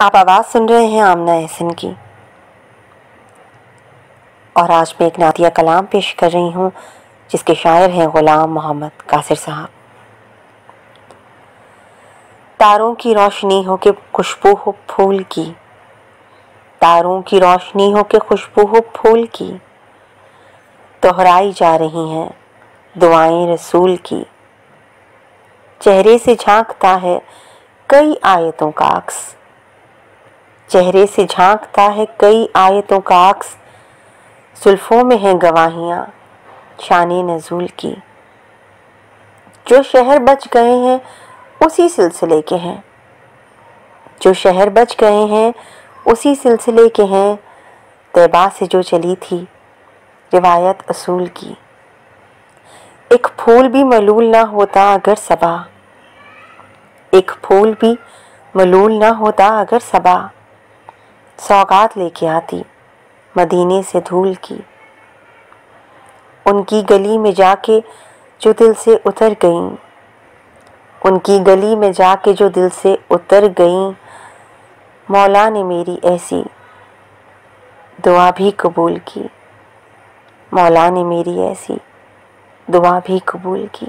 آپ آواز سن رہے ہیں آمنہ احسن کی، اور آج میں ایک نعتیہ کلام پیش کر رہی ہوں جس کے شاعر ہیں غلام محمد قاصر صاحب۔ تاروں کی روشنی ہو کہ خوشبو ہو پھول کی، تاروں کی روشنی ہو کہ خوشبو ہو پھول کی، دہرائی جا رہی ہیں دعائیں رسول کی، چہرے سے جھانکتا ہے کئی آیتوں کا عکس، چہرے سے جھانکتا ہے کئی آیتوں کا عکس، زلفوں میں ہیں گواہیاں شان نزول کی، جو شہر بچ گئے ہیں اسی سلسلے کے ہیں، جو شہر بچ گئے ہیں اسی سلسلے کے ہیں، طیبہ سے جو چلی تھی روایت اصول کی، ایک پھول بھی ملول نہ ہوتا اگر صبا، ایک پھول بھی ملول نہ ہوتا اگر صبا، سوغات لے کے آتی مدینے سے دھول کی، ان کی گلی میں جا کے جو دل سے اتر گئیں، ان کی گلی میں جا کے جو دل سے اتر گئیں، مولا نے میری ایسی دعا بھی قبول کی، مولا نے میری ایسی دعا بھی قبول کی۔